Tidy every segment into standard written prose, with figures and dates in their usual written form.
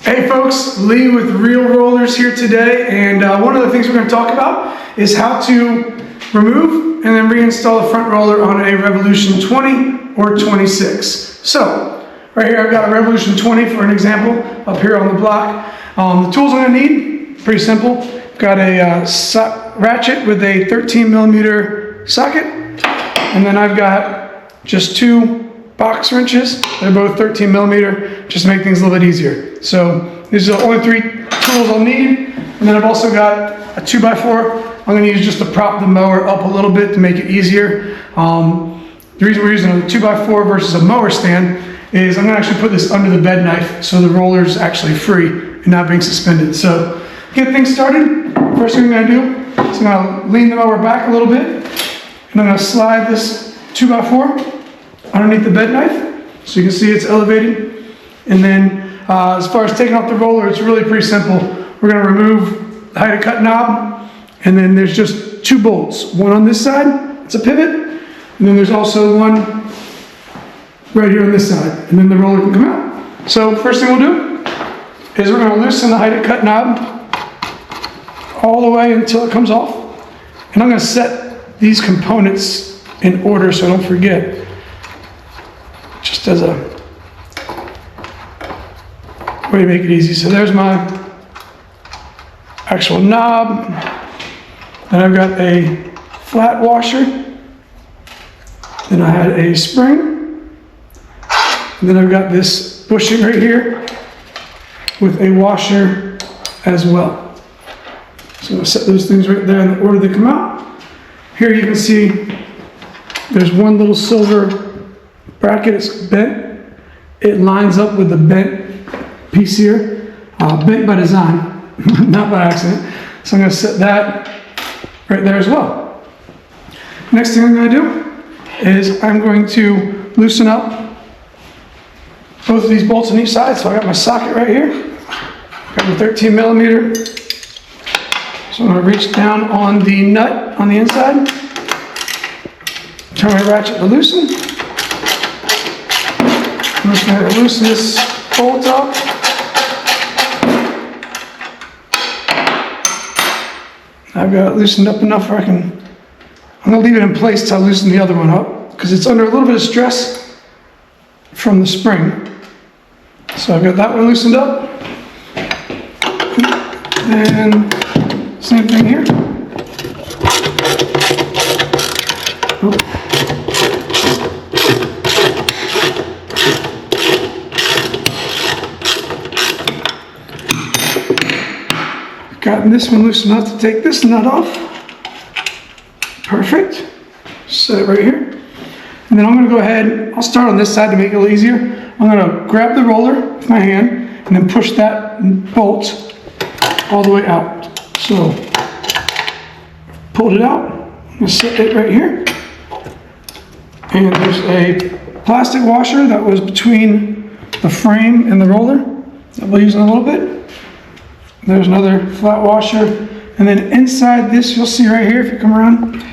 Hey folks, Lee with Real Rollers here today, and one of the things we're going to talk about is how to remove and then reinstall a front roller on a Revolution 20 or 26. So, right here I've got a Revolution 20 for an example up here on the block. The tools I'm going to need, pretty simple. Got a ratchet with a 13mm socket, and then I've got just two box wrenches. They're both 13mm, just to make things a little bit easier. So these are the only three tools I'll need. And then I've also got a 2x4. I'm going to use just to prop the mower up a little bit to make it easier. The reason we're using a 2x4 versus a mower stand is I'm going to actually put this under the bed knife so the roller's actually free and not being suspended. So to get things started, first thing I'm going to do is I'm going to lean the mower back a little bit, and I'm going to slide this 2x4 underneath the bed knife, so you can see it's elevated. And then as far as taking off the roller, it's really pretty simple. We're going to remove the height of cut knob, and then there's just two bolts. One on this side, it's a pivot, and then there's also one right here on this side, and then the roller can come out. So first thing we'll do is we're going to loosen the height of cut knob all the way until it comes off. And I'm going to set these components in order so I don't forget. Just as a way to make it easy. So there's my actual knob. Then I've got a flat washer. Then I had a spring. And then I've got this bushing right here with a washer as well. So I'm going to set those things right there in the order they come out. Here you can see there's one little silver bracket. It's bent. It lines up with the bent piece here. Bent by design, not by accident. So I'm going to set that right there as well. Next thing I'm going to do is I'm going to loosen up both of these bolts on each side. So I got my socket right here. Got the 13mm. So I'm going to reach down on the nut on the inside. Turn my ratchet to loosen. I'm just going to loosen this bolt up. I've got it loosened up enough where I'm going to leave it in place till I loosen the other one up, because it's under a little bit of stress from the spring. So I've got that one loosened up. And same thing here. Gotten this one loose enough to take this nut off. Perfect. Set it right here. And then I'm going to go ahead, I'll start on this side to make it a little easier. I'm going to grab the roller with my hand and then push that bolt all the way out. So, pulled it out. I'm going to set it right here. And there's a plastic washer that was between the frame and the roller that we'll use in a little bit. There's another flat washer, and then inside this, you'll see right here, if you come around,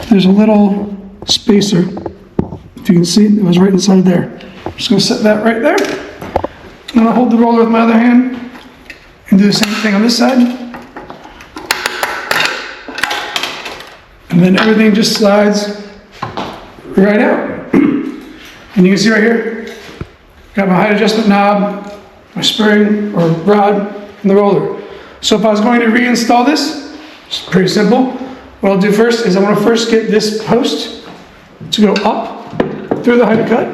there's a little spacer. If you can see, it was right inside there. I'm just going to set that right there. I'm going to hold the roller with my other hand and do the same thing on this side. And then everything just slides right out. And you can see right here, got my height adjustment knob, my spring or rod, and the roller. So if I was going to reinstall this, it's pretty simple. What I'll do first is I want to first get this post to go up through the height of cut,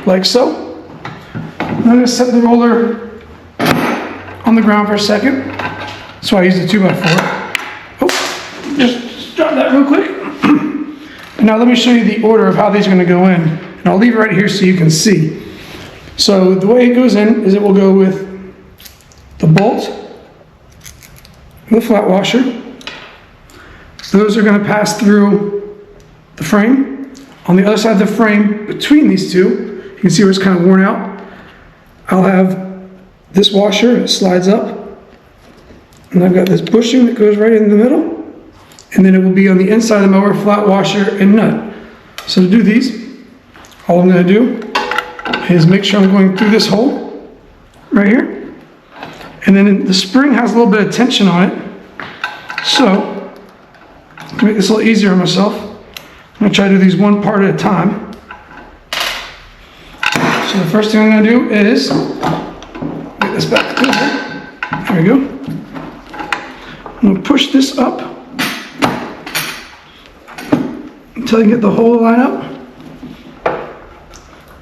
like so. I'm going to set the roller on the ground for a second. So I use the 2x4. Oh, just drop that real quick. And now let me show you the order of how these are going to go in. And I'll leave it right here so you can see. So the way it goes in is it will go with the bolt and the flat washer. Those are going to pass through the frame. On the other side of the frame, between these two, you can see where it's kind of worn out. I'll have this washer, it slides up. And I've got this bushing that goes right in the middle. And then it will be on the inside of the mower, flat washer and nut. So to do these, all I'm going to do is make sure I'm going through this hole right here. And then the spring has a little bit of tension on it. So, to make this a little easier on myself, I'm going to try to do these one part at a time. So the first thing I'm going to do is get this back over. There we go. I'm going to push this up until I get the hole line up.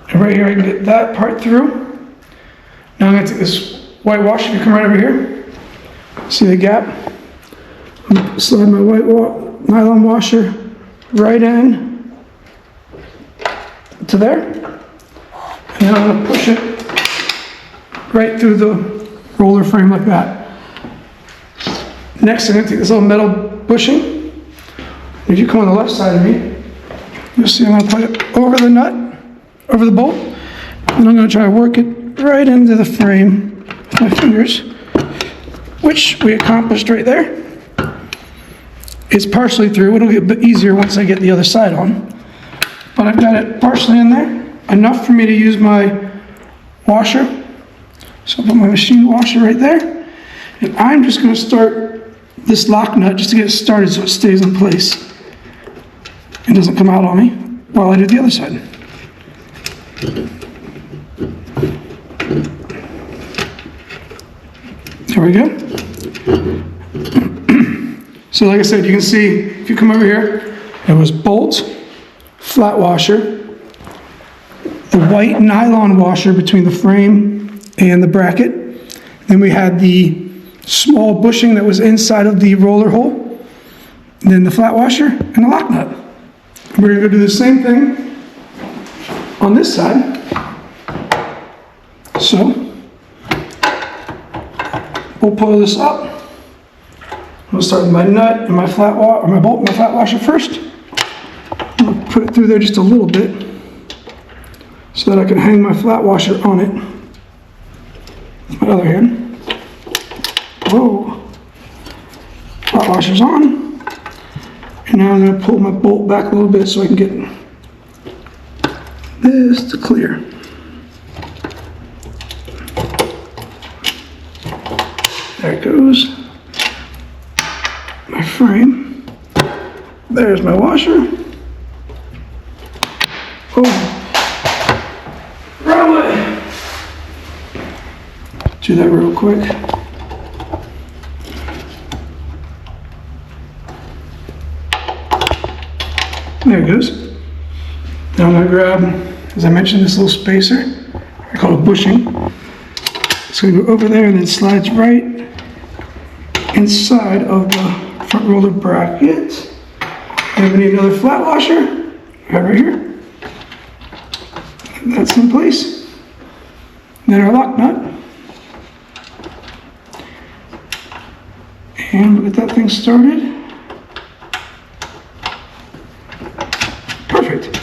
And right here I can get that part through. Now I'm going to take this whitewash. If you come right over here, see the gap? I'm going to slide my white nylon washer right in to there. And then I'm going to push it right through the roller frame like that. Next, I'm going to take this little metal bushing. If you come on the left side of me, you'll see I'm going to put it over the nut, over the bolt, and I'm going to try to work it right into the frame with my fingers, which we accomplished right there. It's partially through. It'll get a bit easier once I get the other side on. But I've got it partially in there, enough for me to use my washer. So I'll put my machine washer right there. And I'm just going to start this lock nut just to get it started so it stays in place and doesn't come out on me while I do the other side. There we go. So like I said, you can see, if you come over here, it was bolt, flat washer, the white nylon washer between the frame and the bracket. Then we had the small bushing that was inside of the roller hole, and then the flat washer and the lock nut. And we're going to go do the same thing on this side. So we'll pull this up. We'll start with my nut and my bolt and my flat washer first. I'll put it through there just a little bit so that I can hang my flat washer on it with my other hand. Whoa. Flat washer's on. And now I'm going to pull my bolt back a little bit so I can get this to clear. There it goes. My frame. There's my washer. Oh. Run away. Do that real quick. There it goes. Now I'm going to grab, as I mentioned, this little spacer. I call it bushing. It's going to go over there and then slides right inside of the front roller bracket. And we need another flat washer right here. That's in place. Then our lock nut. And we'll get that thing started. Perfect.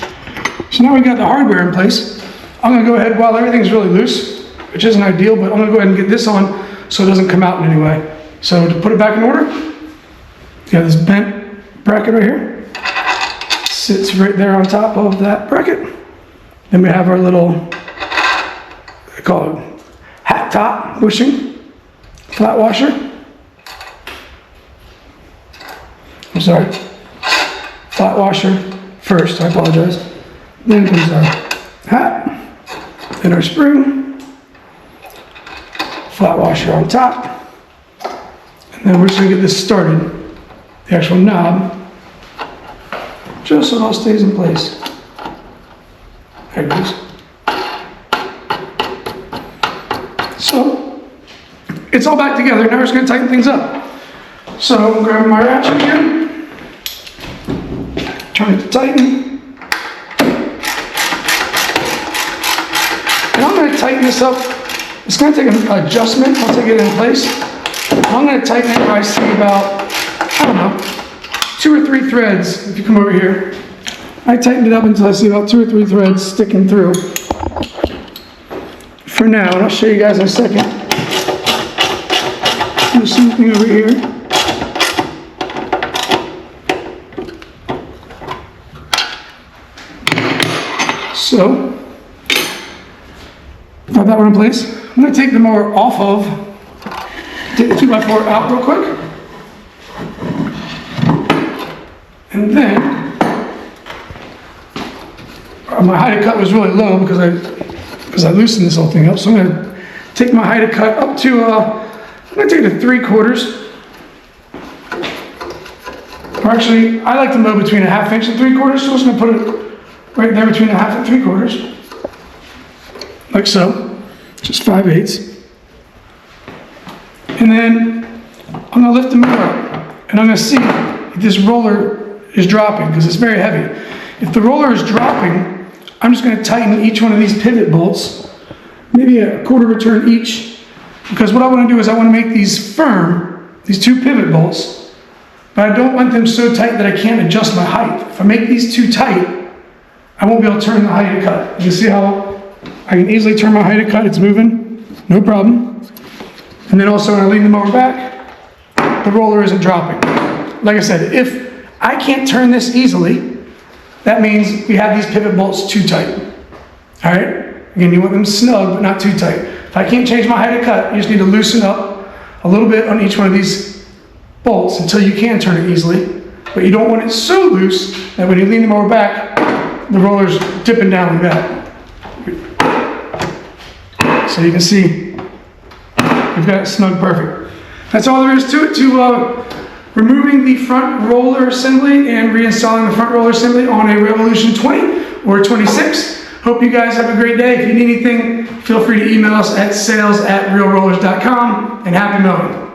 So now we've got the hardware in place. I'm going to go ahead, while everything's really loose, which isn't ideal, but I'm going to go ahead and get this on so it doesn't come out in any way. So to put it back in order, you got this bent bracket right here. Sits right there on top of that bracket. Then we have our little, I call it hat top bushing, flat washer. I'm sorry, flat washer first, I apologize. Then comes our hat, then our spring, flat washer on top. And then we're just going to get this started, the actual knob, just so it all stays in place. There it goes. So, it's all back together. Now we're just going to tighten things up. So, I'm grabbing my ratchet again, turn it to tighten. And I'm going to tighten this up. It's going to take an adjustment once I get it in place. I'm going to tighten it when I see about, I don't know, 2 or 3 threads. If you come over here, I tightened it up until I see about 2 or 3 threads sticking through. For now, and I'll show you guys in a second. Do the same thing over here. So, got that one in place. I'm going to take the mower off of, take the 2x4 out real quick. And then, my height of cut was really low because I loosened this whole thing up. So I'm going to take my height of cut up to, I'm going to take it to 3/4. Or actually, I like to mow between a 1/2 inch and 3/4, so I'm just going to put it right there between a 1/2 and 3/4. Like so, just 5/8. And then I'm going to lift the mower up, and I'm going to see if this roller is dropping, because it's very heavy. If the roller is dropping, I'm just going to tighten each one of these pivot bolts, maybe a 1/4 of a turn each, because what I want to do is I want to make these firm, these 2 pivot bolts, but I don't want them so tight that I can't adjust my height. If I make these too tight, I won't be able to turn the height of cut. You see how I can easily turn my height of cut, it's moving, no problem. And then also when I lean the mower back, the roller isn't dropping. Like I said, if I can't turn this easily, that means we have these pivot bolts too tight. All right? Again, you want them snug, but not too tight. If I can't change my height of cut, you just need to loosen up a little bit on each one of these bolts until you can turn it easily. But you don't want it so loose that when you lean the mower back, the roller's dipping down like that. So you can see, we've got it snug perfect. That's all there is to it, to removing the front roller assembly and reinstalling the front roller assembly on a Revolution 20 or 26. Hope you guys have a great day. If you need anything, feel free to email us at sales@realrollers.com, and happy mowing.